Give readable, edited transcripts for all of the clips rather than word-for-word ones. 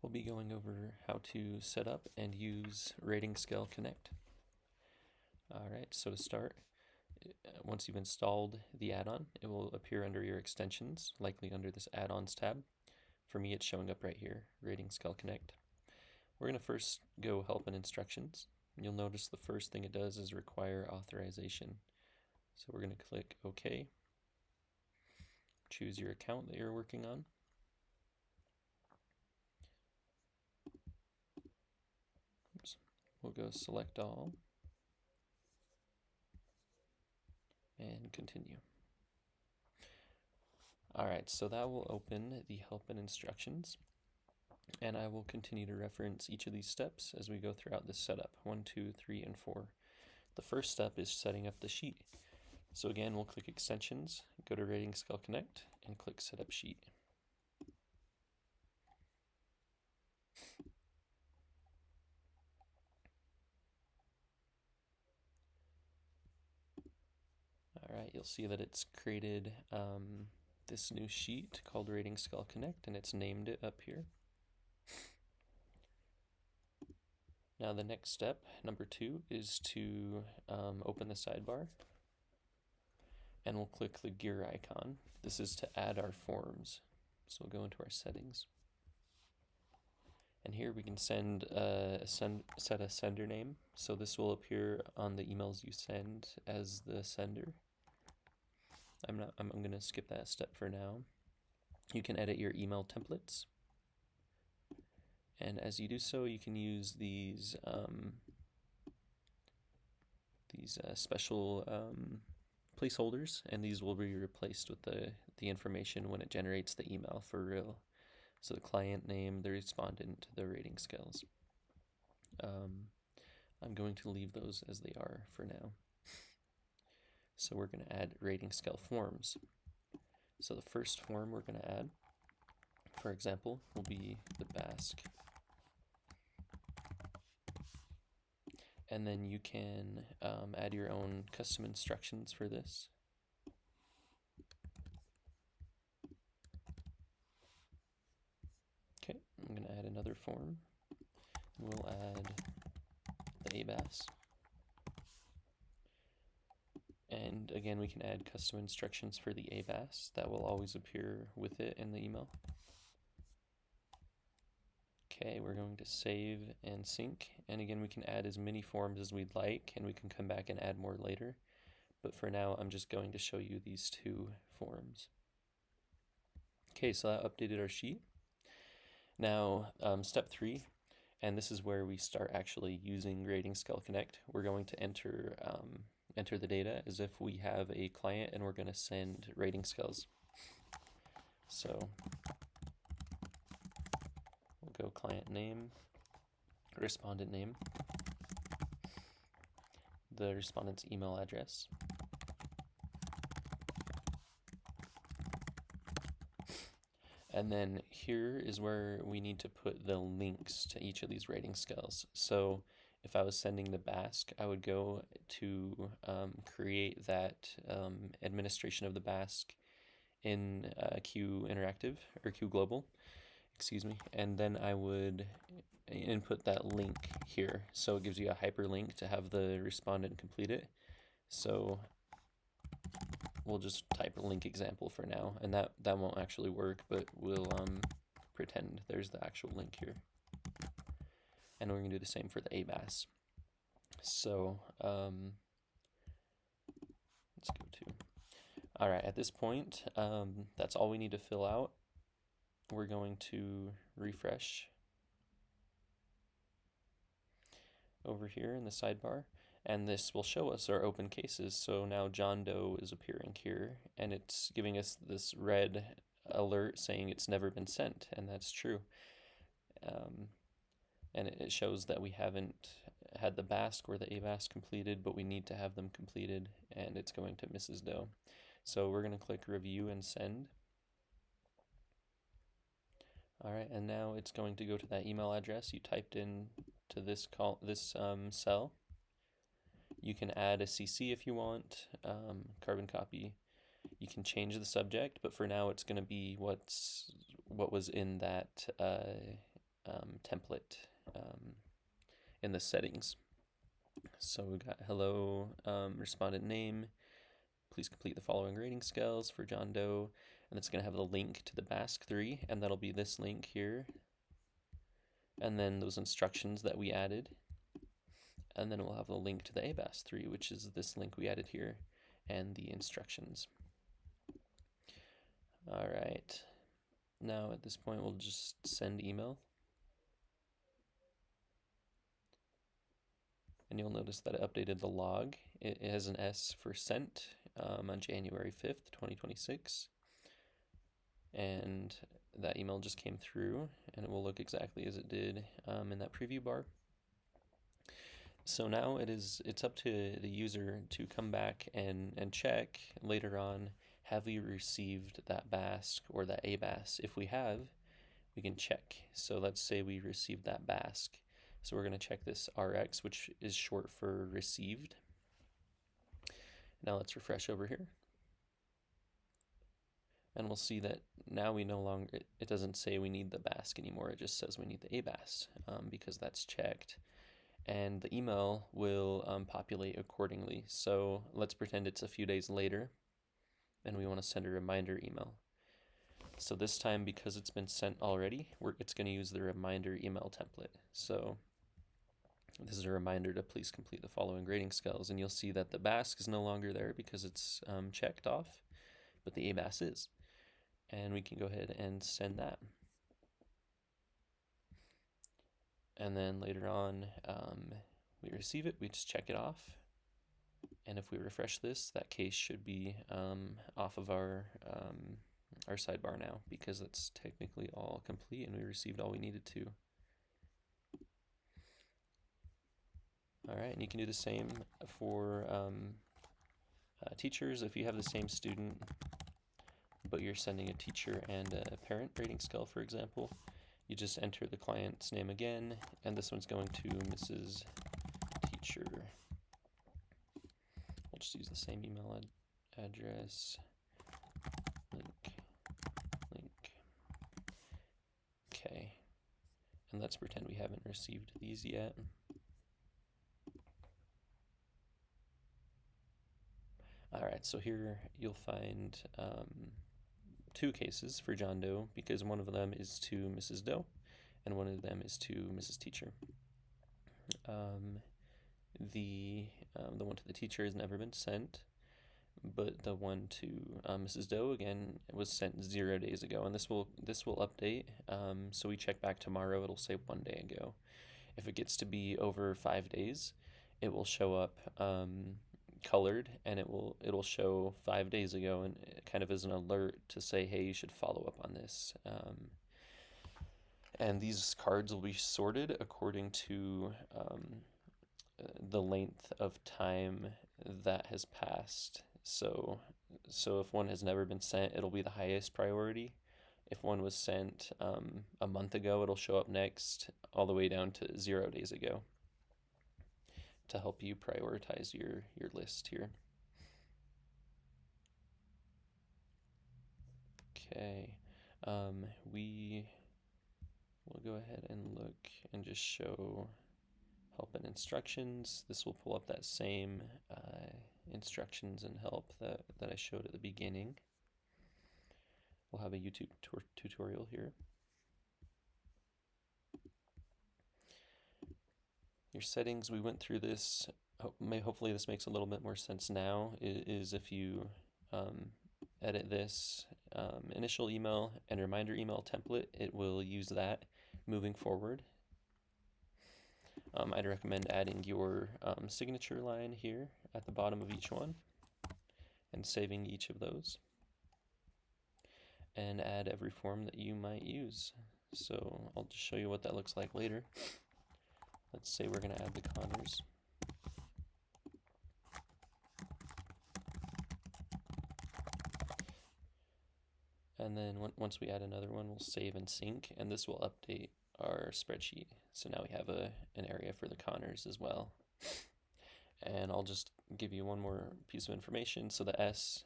We'll be going over how to set up and use Rating Scale Connect. Alright, so to start, once you've installed the add-on, it will appear under your extensions, likely under this add-ons tab. For me, it's showing up right here, Rating Scale Connect. We're going to first go help and instructions. You'll notice the first thing it does is require authorization. So we're going to click OK. Choose your account that you're working on. Oops. We'll go select all and continue. Alright, so that will open the help and instructions, and I will continue to reference each of these steps as we go throughout this setup, 1, 2, 3, and 4. The first step is setting up the sheet. So again, we'll click Extensions, go to Rating Scale Connect, and click Set Up Sheet. Alright, you'll see that it's created this new sheet called Rating Scale Connect, and it's named it up here. Now the next step, number 2, is to open the sidebar, and we'll click the gear icon. This is to add our forms. So we'll go into our settings, and here we can set a sender name. So this will appear on the emails you send as the sender. I'm going to skip that step for now. You can edit your email templates, and as you do so, you can use these special placeholders, and these will be replaced with the information when it generates the email for real. So the client name, the respondent, the rating scales. I'm going to leave those as they are for now. So we're going to add rating scale forms. So the first form we're going to add, for example, will be the BASC. And then you can add your own custom instructions for this. Okay, I'm going to add another form. We'll add the ABAS. And again, we can add custom instructions for the ABAS. That will always appear with it in the email. Okay, we're going to save and sync. And again, we can add as many forms as we'd like, and we can come back and add more later. But for now, I'm just going to show you these 2 forms. Okay, so that updated our sheet. Now, step 3, and this is where we start actually using Rating Scale Connect. We're going to enter the data as if we have a client and we're going to send rating scales. So we'll go client name, respondent name, the respondent's email address, and then here is where we need to put the links to each of these rating scales. So if I was sending the BASC, I would go to create that administration of the BASC in Q Interactive, or Q Global, excuse me, and then I would input that link here. So it gives you a hyperlink to have the respondent complete it. So we'll just type a link example for now, and that won't actually work, but we'll pretend there's the actual link here. And we're going to do the same for the ABAS. So let's go to, all right, at this point, that's all we need to fill out. We're going to refresh over here in the sidebar, and this will show us our open cases. So now John Doe is appearing here, and it's giving us this red alert saying it's never been sent, and that's true. And it shows that we haven't had the BASC or the ABAS completed, but we need to have them completed, and it's going to Mrs. Doe. So we're going to click Review and Send. All right, and now it's going to go to that email address you typed in to this cell. You can add a CC if you want, carbon copy. You can change the subject, but for now it's going to be what was in that template in the settings. So we got hello, respondent name. Please complete the following rating scales for John Doe. And it's going to have the link to the BASC 3, and that'll be this link here. And then those instructions that we added. And then we'll have the link to the ABAS 3, which is this link we added here, and the instructions. All right. Now at this point, we'll just send email. And you'll notice that it updated the log. It has an S for sent on January 5th, 2026. And that email just came through, and it will look exactly as it did in that preview bar. So now it's up to the user to come back and check later on, have we received that BASC or that ABAS? If we have, we can check. So let's say we received that BASC. So we're going to check this RX, which is short for received. Now let's refresh over here. And we'll see that now we no longer, it doesn't say we need the BASC anymore. It just says we need the ABAS because that's checked. And the email will populate accordingly. So let's pretend it's a few days later and we want to send a reminder email. So this time, because it's been sent already, it's going to use the reminder email template. So this is a reminder to please complete the following grading scales. And you'll see that the BASC is no longer there because it's checked off, but the ABAS is. And we can go ahead and send that. And then later on, we receive it, we just check it off. And if we refresh this, that case should be off of our sidebar now, because it's technically all complete and we received all we needed to. All right, and you can do the same for teachers. If you have the same student, but you're sending a teacher and a parent rating scale, for example, you just enter the client's name again, and this one's going to Mrs. Teacher. We'll just use the same email address, link. Okay, and let's pretend we haven't received these yet. All right, so here you'll find two cases for John Doe, because one of them is to Mrs. Doe and one of them is to Mrs. Teacher. The one to the teacher has never been sent, but the one to Mrs. Doe again was sent 0 days ago, and this will update. So we check back tomorrow, it'll say 1 day ago. If it gets to be over 5 days, it will show up colored, and it'll show 5 days ago, and kind of as an alert to say, hey, you should follow up on this. And these cards will be sorted according to the length of time that has passed. So if one has never been sent, it'll be the highest priority. If one was sent a month ago, it'll show up next, all the way down to 0 days ago, to help you prioritize your list here. Okay, we will go ahead and look and just show help and instructions. This will pull up that same instructions and help that I showed at the beginning. We'll have a YouTube tutorial here. Your settings, we went through this. Hopefully this makes a little bit more sense now, is if you edit this initial email and reminder email template, it will use that moving forward. I'd recommend adding your signature line here at the bottom of each one and saving each of those, and add every form that you might use. So I'll just show you what that looks like later. Let's say we're going to add the Connors. And then once we add another one, we'll save and sync, and this will update our spreadsheet. So now we have an area for the Connors as well. And I'll just give you one more piece of information. So the S,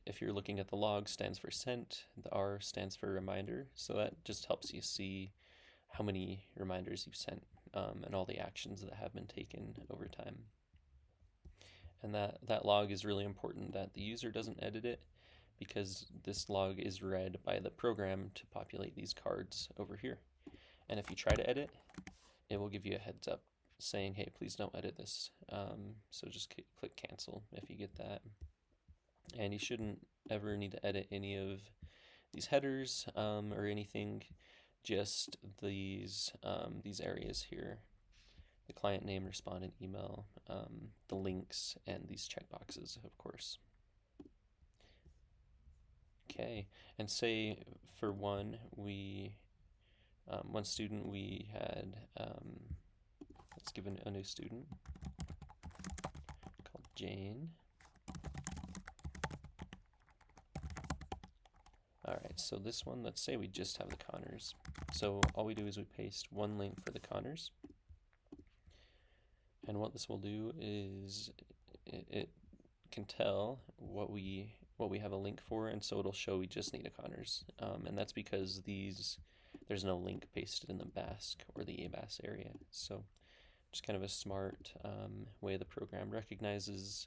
if you're looking at the log, stands for sent. The R stands for reminder. So that just helps you see how many reminders you've sent, and all the actions that have been taken over time. And that log is really important that the user doesn't edit it, because this log is read by the program to populate these cards over here. And if you try to edit, it will give you a heads up saying, hey, please don't edit this. So just click cancel if you get that. And you shouldn't ever need to edit any of these headers or anything, just these areas here: the client name, respondent email, the links, and these checkboxes, of course. Okay, and say for one student we had, let's give a new student called Jane. All right, so this one, let's say we just have the Connors. So all we do is we paste one link for the Connors. And what this will do is it can tell what we have a link for, and so it'll show we just need a Connors. And that's because there's no link pasted in the BASC or the ABAS area. So just kind of a smart way the program recognizes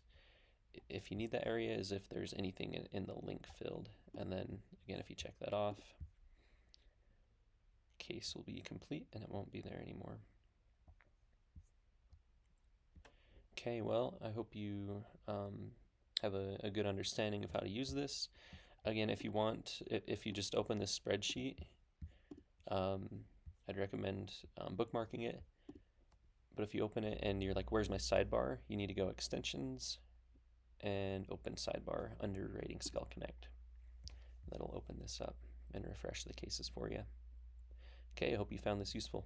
if you need that area is if there's anything in the link field. And then again, if you check that off, case will be complete and it won't be there anymore. Okay, well, I hope you have a good understanding of how to use this. Again, if you want, if you just open this spreadsheet, I'd recommend bookmarking it. But if you open it and you're like, where's my sidebar? You need to go extensions and open sidebar under Rating Scale Connect. That'll open this up and refresh the cases for you. Okay, I hope you found this useful.